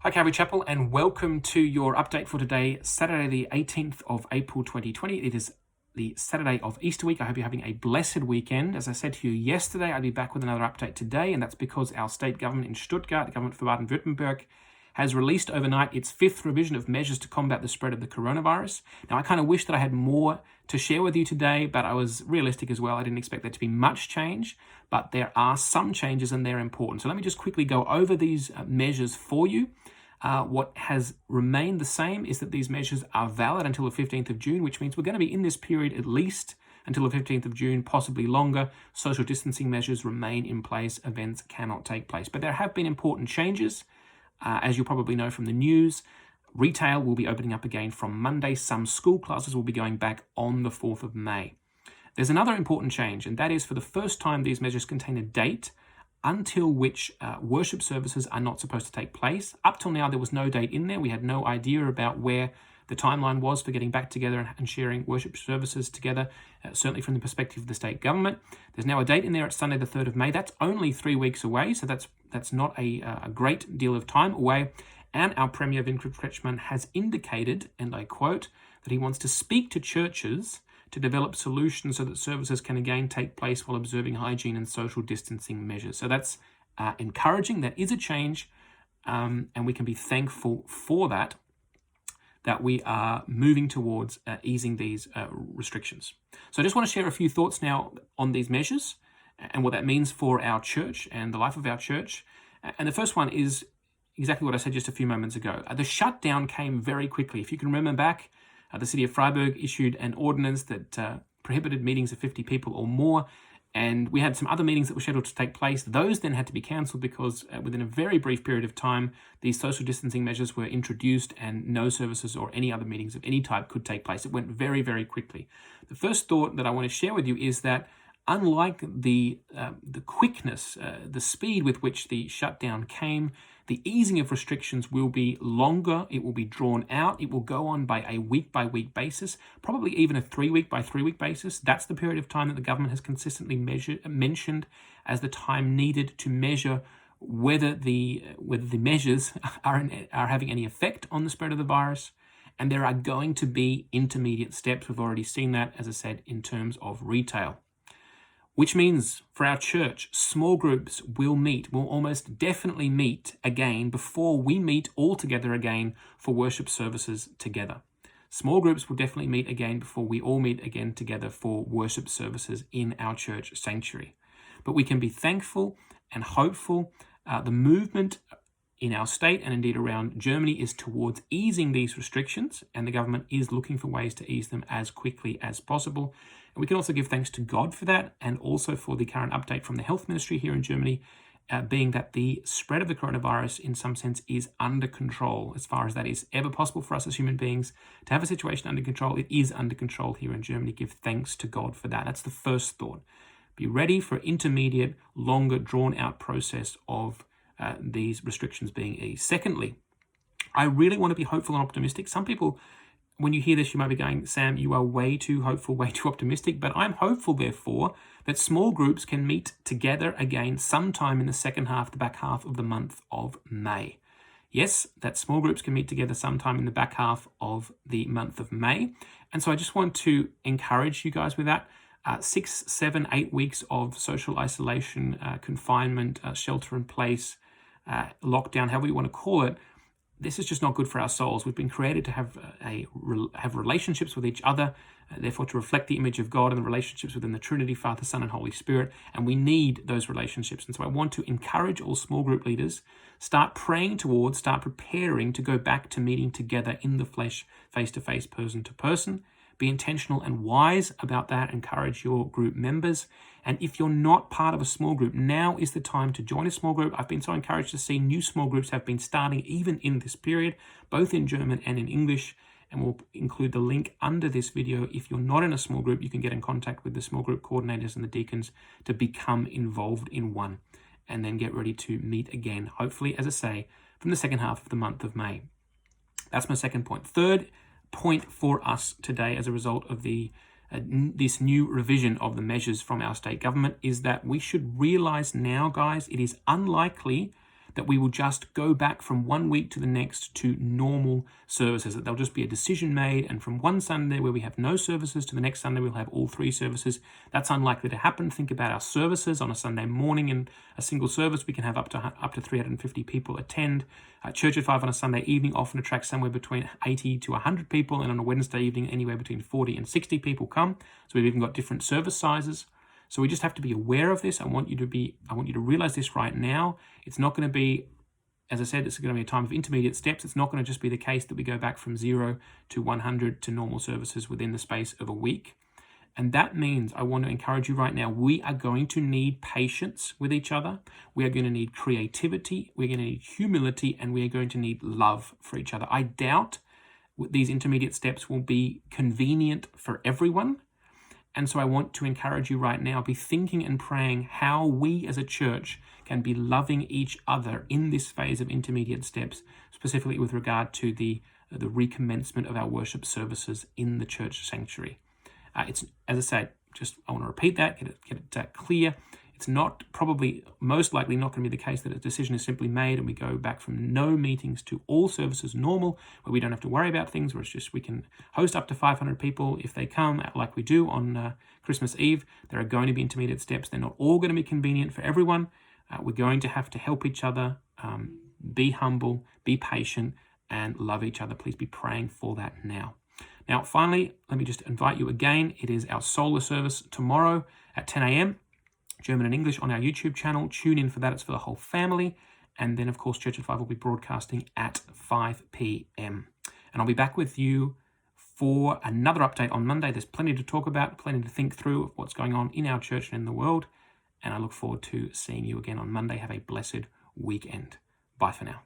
Hi, Calvary Chapel, and welcome to your update for today, Saturday, the 18th of April, 2020. It is the Saturday of Easter week. I hope you're having a blessed weekend. As I said to you yesterday, I'll be back with another update today, and that's because our state government in Stuttgart, the government for Baden-Württemberg, has released overnight its fifth revision of measures to combat the spread of the coronavirus. Now, I kind of wish that I had more to share with you today, but I was realistic as well. I didn't expect there to be much change, but there are some changes and they're important. So let me just quickly go over these measures for you. What has remained the same is that these measures are valid until the 15th of June, which means we're going to be in this period at least until the 15th of June, possibly longer. Social distancing measures remain in place. Events cannot take place. But there have been important changes. As you probably know from the news, retail will be opening up again from Monday. Some school classes will be going back on the 4th of May. There's another important change, and that is for the first time these measures contain a date until which worship services are not supposed to take place. Up till now, there was no date in there. We had no idea about where the timeline was for getting back together and sharing worship services together, certainly from the perspective of the state government. There's now a date in there. It's Sunday the 3rd of May. That's only 3 weeks away, so that's not a great deal of time away. And our Premier, Winfried Kretschmann, has indicated, and I quote, that he wants to speak to churches to develop solutions so that services can again take place while observing hygiene and social distancing measures. So that's encouraging. That is a change, and we can be thankful for that we are moving towards easing these restrictions. So I just want to share a few thoughts now on these measures and what that means for our church and the life of our church. And the first one is exactly what I said just a few moments ago. The shutdown came very quickly. If you can remember back, the city of Freiburg issued an ordinance that prohibited meetings of 50 people or more, and we had some other meetings that were scheduled to take place. Those then had to be cancelled because within a very brief period of time, these social distancing measures were introduced and no services or any other meetings of any type could take place. It went very, very quickly. The first thought that I want to share with you is that unlike the quickness, the speed with which the shutdown came, the easing of restrictions will be longer. It will be drawn out. It will go on by a week-by-week basis, probably even a 3-week by 3-week basis. That's the period of time that the government has consistently mentioned as the time needed to measure whether the measures are having any effect on the spread of the virus. And there are going to be intermediate steps. We've already seen that, as I said, in terms of retail. Which means for our church, small groups will almost definitely meet again before we meet all together again for worship services together. Small groups will definitely meet again before we all meet again together for worship services in our church sanctuary. But we can be thankful and hopeful. The movement in our state and indeed around Germany is towards easing these restrictions, and the government is looking for ways to ease them as quickly as possible. And we can also give thanks to God for that, and also for the current update from the health ministry here in Germany, being that the spread of the coronavirus in some sense is under control. As far as that is ever possible for us as human beings to have a situation under control, it is under control here in Germany. Give thanks to God for that. That's the first thought. Be ready for intermediate, longer, drawn-out process of these restrictions being eased. Secondly, I really want to be hopeful and optimistic. Some people, when you hear this, you might be going, Sam, you are way too hopeful, way too optimistic. But I'm hopeful, therefore, that small groups can meet together again sometime in the back half of the month of May. Yes, that small groups can meet together sometime in the back half of the month of May. And so I just want to encourage you guys with that. 6, 7, 8 weeks of social isolation, confinement, shelter in place, lockdown, however you want to call it, this is just not good for our souls. We've been created to have relationships with each other, therefore to reflect the image of God and the relationships within the Trinity, Father, Son, and Holy Spirit. And we need those relationships. And so I want to encourage all small group leaders, start preparing to go back to meeting together in the flesh, face-to-face, person-to-person. Be intentional and wise about that. Encourage your group members. And if you're not part of a small group, now is the time to join a small group. I've been so encouraged to see new small groups have been starting even in this period, both in German and in English. And we'll include the link under this video. If you're not in a small group, you can get in contact with the small group coordinators and the deacons to become involved in one and then get ready to meet again, hopefully, as I say, from the second half of the month of May. That's my second point. Third point for us today as a result of this new revision of the measures from our state government is that we should realize now, guys, it is unlikely that we will just go back from one week to the next to normal services, that there'll just be a decision made, and from one Sunday where we have no services to the next Sunday we'll have all 3 services. That's unlikely to happen. Think about our services. On a Sunday morning in a single service, we can have up to 350 people attend. Church at 5 on a Sunday evening often attracts somewhere between 80 to 100 people, and on a Wednesday evening anywhere between 40 and 60 people come. So we've even got different service sizes. So we just have to be aware of this. I want you to realize this right now. It's not going to be, as I said, it's going to be a time of intermediate steps. It's not going to just be the case that we go back from 0 to 100 to normal services within the space of a week. And that means I want to encourage you right now, we are going to need patience with each other. We are going to need creativity. We're going to need humility, and we are going to need love for each other. I doubt these intermediate steps will be convenient for everyone. And so I want to encourage you right now, be thinking and praying how we as a church can be loving each other in this phase of intermediate steps, specifically with regard to the recommencement of our worship services in the church sanctuary. It's, as I say, I want to repeat that, get it clear. It's most likely not going to be the case that a decision is simply made and we go back from no meetings to all services normal, where we don't have to worry about things, where it's just we can host up to 500 people if they come, like we do on Christmas Eve. There are going to be intermediate steps. They're not all going to be convenient for everyone. We're going to have to help each other, be humble, be patient, and love each other. Please be praying for that now. Now, finally, let me just invite you again. It is our solar service tomorrow at 10 a.m., German and English on our YouTube channel. Tune in for that. It's for the whole family. And then, of course, Church at 5 will be broadcasting at 5 p.m. And I'll be back with you for another update on Monday. There's plenty to talk about, plenty to think through of what's going on in our church and in the world. And I look forward to seeing you again on Monday. Have a blessed weekend. Bye for now.